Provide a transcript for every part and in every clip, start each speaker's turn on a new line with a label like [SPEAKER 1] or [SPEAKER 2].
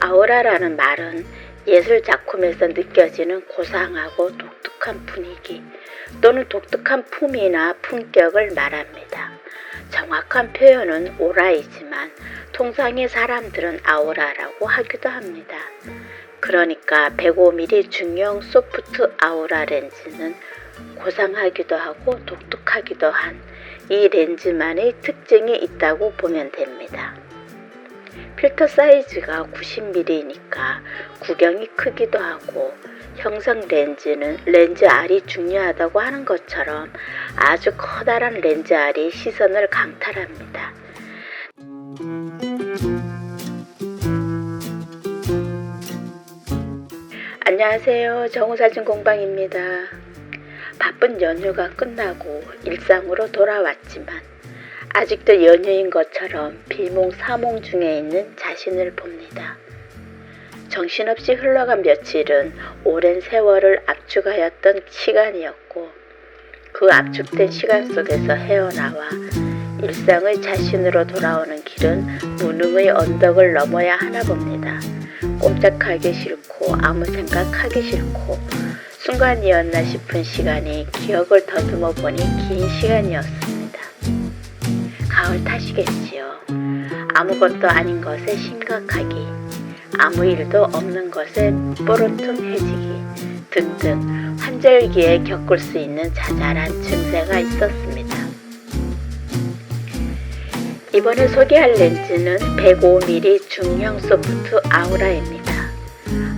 [SPEAKER 1] 아우라라는 말은 예술 작품에서 느껴지는 고상하고 독특한 분위기 또는 독특한 품이나 품격을 말합니다. 정확한 표현은 오라이지만 통상의 사람들은 아우라라고 하기도 합니다. 그러니까 105mm 중형 소프트 아우라 렌즈는 고상하기도 하고 독특하기도 한 이 렌즈만의 특징이 있다고 보면 됩니다. 필터 사이즈가 90mm니까 구경이 크기도 하고 형성 렌즈는 렌즈 알이 중요하다고 하는 것처럼 아주 커다란 렌즈 알이 시선을 강탈합니다. 안녕하세요. 정우사진공방입니다. 바쁜 연휴가 끝나고 일상으로 돌아왔지만 아직도 연휴인 것처럼 비몽사몽 중에 있는 자신을 봅니다. 정신없이 흘러간 며칠은 오랜 세월을 압축하였던 시간이었고 그 압축된 시간 속에서 헤어나와 일상의 자신으로 돌아오는 길은 무능의 언덕을 넘어야 하나 봅니다. 꼼짝하기 싫고 아무 생각하기 싫고 순간이었나 싶은 시간이 기억을 더듬어 보니 긴 시간이었습니다. 가을 탓이겠지요. 아무것도 아닌 것에 심각하기, 아무 일도 없는 것에 뽀로퉁해지기 등등 환절기에 겪을 수 있는 자잘한 증세가 있었습니다. 이번에 소개할 렌즈는 105mm 중형 소프트 아우라입니다.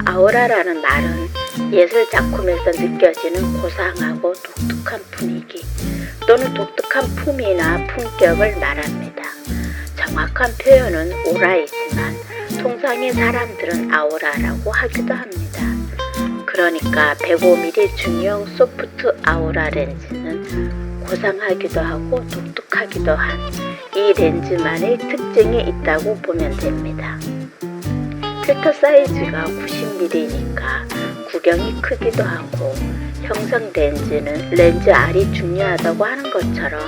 [SPEAKER 1] 아우라라는 말은 예술 작품에서 느껴지는 고상하고 독특한 분위기 또는 독특한 품이나 품격을 말합니다. 정확한 표현은 오라이지만 통상의 사람들은 아우라라고 하기도 합니다. 그러니까 105mm 중형 소프트 아우라 렌즈는 고상하기도 하고 독특하기도 한 이 렌즈만의 특징이 있다고 보면 됩니다. 필터 사이즈가 90mm니까 구경이 크기도 하고 형성 렌즈는 렌즈 알이 중요하다고 하는 것처럼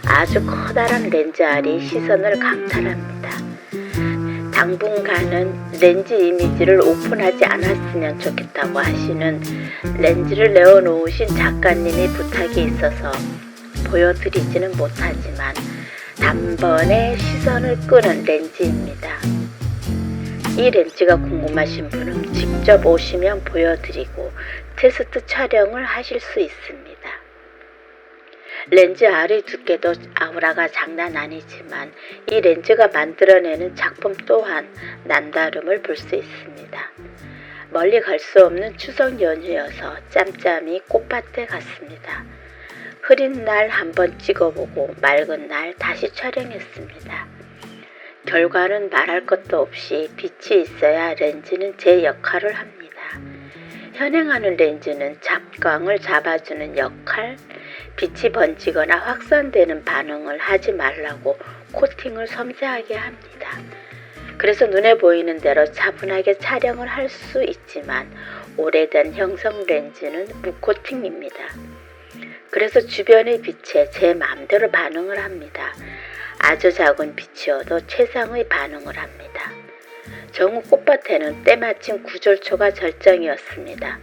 [SPEAKER 1] 아주 커다란 렌즈 알이 시선을 강탈합니다. 당분간은 렌즈 이미지를 오픈하지 않았으면 좋겠다고 하시는 렌즈를 내어놓으신 작가님의 부탁이 있어서 보여드리지는 못하지만 단번에 시선을 끄는 렌즈입니다. 이 렌즈가 궁금하신 분은 직접 오시면 보여드리고 테스트 촬영을 하실 수 있습니다. 렌즈 알의 두께도 아우라가 장난 아니지만 이 렌즈가 만들어내는 작품 또한 남다름을 볼 수 있습니다. 멀리 갈 수 없는 추석 연휴여서 짬짬이 꽃밭에 갔습니다. 흐린 날 한번 찍어보고 맑은 날 다시 촬영했습니다. 결과는 말할 것도 없이 빛이 있어야 렌즈는 제 역할을 합니다. 현행하는 렌즈는 잡광을 잡아주는 역할, 빛이 번지거나 확산되는 반응을 하지 말라고 코팅을 섬세하게 합니다. 그래서 눈에 보이는 대로 차분하게 촬영을 할 수 있지만 오래된 형성 렌즈는 무코팅입니다. 그래서 주변의 빛에 제 마음대로 반응을 합니다. 아주 작은 빛이어도 최상의 반응을 합니다. 정우 꽃밭에는 때마침 구절초가 절정이었습니다.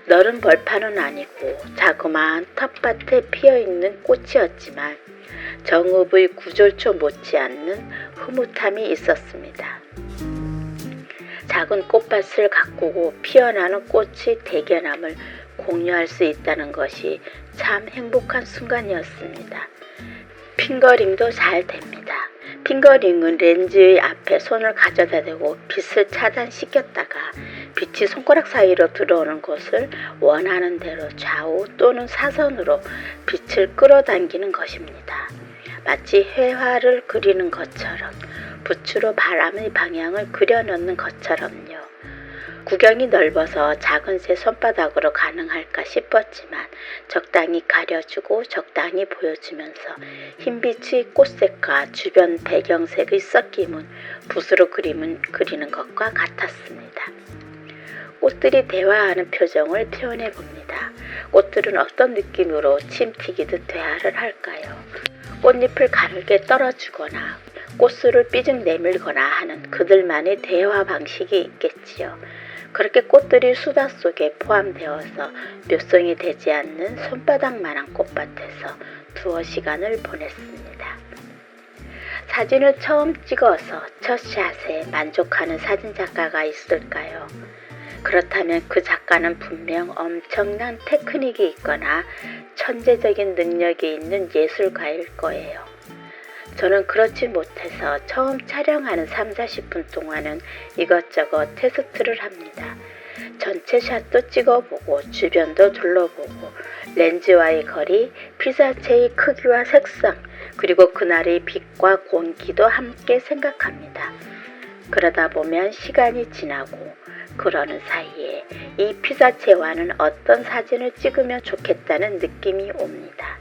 [SPEAKER 1] 너른 벌판은 아니고 자그마한 텃밭에 피어있는 꽃이었지만 정읍의 구절초 못지않는 흐뭇함이 있었습니다. 작은 꽃밭을 가꾸고 피어나는 꽃의 대견함을 공유할 수 있다는 것이 참 행복한 순간이었습니다. 핑거링도 잘 됩니다. 핑거링은 렌즈의 앞에 손을 가져다 대고 빛을 차단시켰다가 빛이 손가락 사이로 들어오는 것을 원하는 대로 좌우 또는 사선으로 빛을 끌어당기는 것입니다. 마치 회화를 그리는 것처럼 붓으로 바람의 방향을 그려넣는 것처럼요. 구경이 넓어서 작은 새 손바닥으로 가능할까 싶었지만 적당히 가려주고 적당히 보여주면서 흰빛의 꽃색과 주변 배경색의 섞임은 붓으로 그리는 것과 같았습니다. 꽃들이 대화하는 표정을 표현해 봅니다. 꽃들은 어떤 느낌으로 침 튀기듯 대화를 할까요? 꽃잎을 가늘게 떨어주거나 꽃술을 삐죽 내밀거나 하는 그들만의 대화 방식이 있겠지요. 그렇게 꽃들이 수다 속에 포함되어서 묘송이 되지 않는 손바닥만한 꽃밭에서 두어 시간을 보냈습니다. 사진을 처음 찍어서 첫 샷에 만족하는 사진작가가 있을까요? 그렇다면 그 작가는 분명 엄청난 테크닉이 있거나 천재적인 능력이 있는 예술가일 거예요. 저는 그렇지 못해서 처음 촬영하는 3-40분 동안은 이것저것 테스트를 합니다. 전체 샷도 찍어보고 주변도 둘러보고 렌즈와의 거리, 피사체의 크기와 색상, 그리고 그날의 빛과 공기도 함께 생각합니다. 그러다 보면 시간이 지나고 그러는 사이에 이 피사체와는 어떤 사진을 찍으면 좋겠다는 느낌이 옵니다.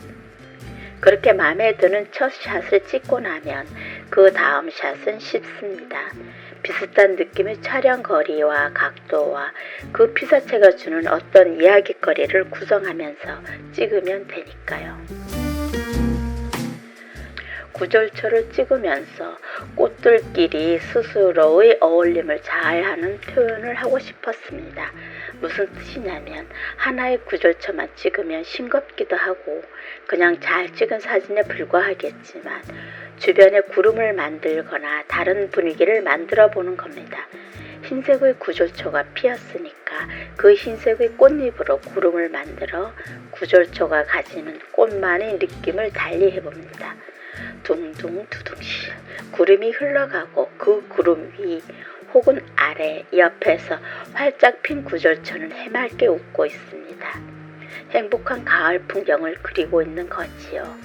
[SPEAKER 1] 그렇게 마음에 드는 첫 샷을 찍고 나면 그 다음 샷은 쉽습니다. 비슷한 느낌의 촬영 거리와 각도와 그 피사체가 주는 어떤 이야깃거리를 구성하면서 찍으면 되니까요. 구절초를 찍으면서 꽃들끼리 스스로의 어울림을 잘하는 표현을 하고 싶었습니다. 무슨 뜻이냐면 하나의 구절초만 찍으면 싱겁기도 하고 그냥 잘 찍은 사진에 불과하겠지만 주변에 구름을 만들거나 다른 분위기를 만들어 보는 겁니다. 흰색의 구절초가 피었으니까 그 흰색의 꽃잎으로 구름을 만들어 구절초가 가지는 꽃만의 느낌을 달리 해봅니다. 둥둥 두둥실 구름이 흘러가고 그 구름 위 혹은 아래 옆에서 활짝 핀 구절초는 해맑게 웃고 있습니다. 행복한 가을 풍경을 그리고 있는 거지요.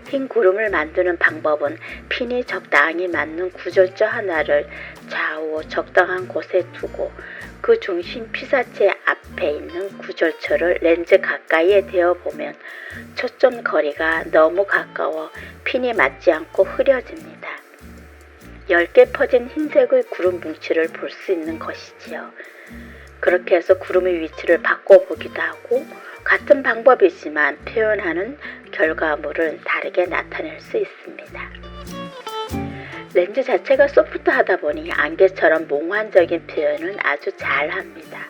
[SPEAKER 1] 흰 구름을 만드는 방법은 핀이 적당히 맞는 구절초 하나를 좌우 적당한 곳에 두고 그 중심 피사체 앞에 있는 구절초를 렌즈 가까이에 대어보면 초점 거리가 너무 가까워 핀이 맞지 않고 흐려집니다. 10개 퍼진 흰색의 구름 뭉치를 볼 수 있는 것이지요. 그렇게 해서 구름의 위치를 바꿔보기도 하고 같은 방법이지만 표현하는 결과물을 다르게 나타낼 수 있습니다. 렌즈 자체가 소프트하다 보니 안개처럼 몽환적인 표현은 아주 잘합니다.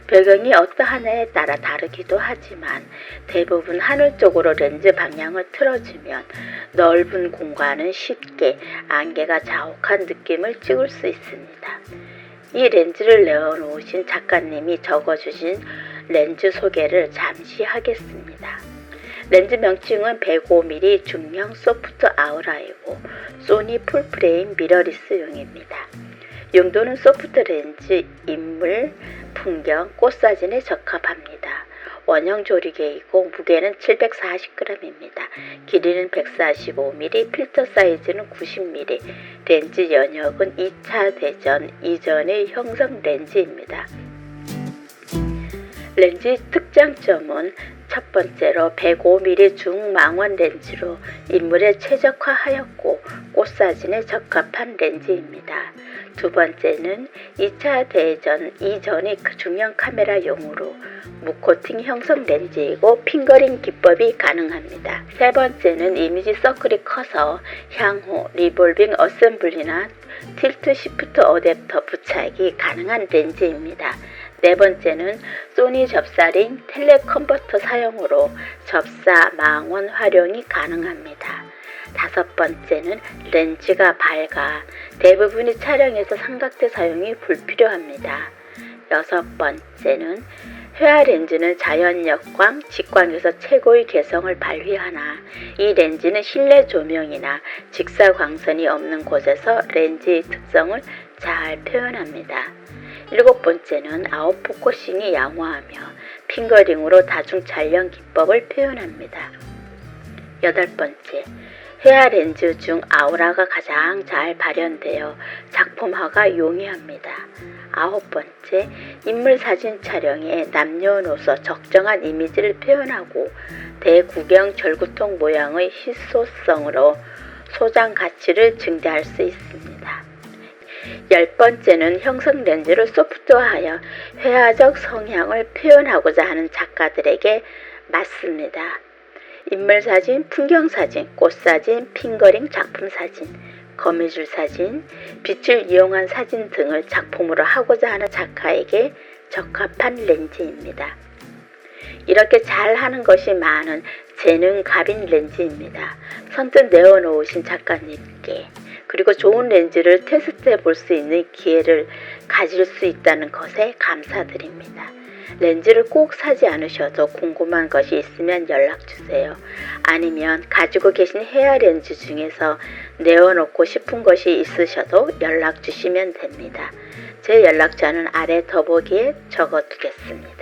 [SPEAKER 1] 배경이 어떠하냐에 따라 다르기도 하지만 대부분 하늘 쪽으로 렌즈 방향을 틀어주면 넓은 공간은 쉽게 안개가 자욱한 느낌을 찍을 수 있습니다. 이 렌즈를 내어놓으신 작가님이 적어주신 렌즈 소개를 잠시 하겠습니다. 렌즈 명칭은 105mm 중형 소프트 아우라이고 소니 풀프레임 미러리스용입니다. 용도는 소프트 렌즈, 인물, 풍경, 꽃사진에 적합합니다. 원형 조리개이고 무게는 740g입니다. 길이는 145mm, 필터 사이즈는 90mm, 렌즈 연역은 2차 대전 이전의 형성 렌즈입니다. 렌즈의 특장점은 첫 번째로 105mm 중망원 렌즈로 인물에 최적화하였고 꽃사진에 적합한 렌즈입니다. 두 번째는 2차 대전 이전의 중형 카메라용으로 무코팅 형성 렌즈이고 핑거링 기법이 가능합니다. 세 번째는 이미지 서클이 커서 향후 리볼빙 어셈블리나 틸트 시프트 어댑터 부착이 가능한 렌즈입니다. 네 번째는 소니 접사링 텔레컨버터 사용으로 접사 망원 활용이 가능합니다. 다섯 번째는 렌즈가 밝아 대부분의 촬영에서 삼각대 사용이 불필요합니다. 여섯 번째는 회화 렌즈는 자연역광, 직광에서 최고의 개성을 발휘하나 이 렌즈는 실내 조명이나 직사광선이 없는 곳에서 렌즈의 특성을 잘 표현합니다. 일곱 번째는 아웃포커싱이 양호하며 핑거링으로 다중 촬영 기법을 표현합니다. 여덟 번째, 회화 렌즈 중 아우라가 가장 잘 발현되어 작품화가 용이합니다. 아홉 번째, 인물 사진 촬영에 남녀노소 적정한 이미지를 표현하고 대구경 절구통 모양의 희소성으로 소장 가치를 증대할 수 있습니다. 열 번째는 형성 렌즈를 소프트화하여 회화적 성향을 표현하고자 하는 작가들에게 맞습니다. 인물사진, 풍경사진, 꽃사진, 핑거링 작품사진, 거미줄 사진, 빛을 이용한 사진 등을 작품으로 하고자 하는 작가에게 적합한 렌즈입니다. 이렇게 잘하는 것이 많은 재능 갑인 렌즈입니다. 선뜻 내어놓으신 작가님께 그리고 좋은 렌즈를 테스트해 볼 수 있는 기회를 가질 수 있다는 것에 감사드립니다. 렌즈를 꼭 사지 않으셔도 궁금한 것이 있으면 연락주세요. 아니면 가지고 계신 헤어 렌즈 중에서 내어놓고 싶은 것이 있으셔도 연락주시면 됩니다. 제 연락처는 아래 더보기에 적어두겠습니다.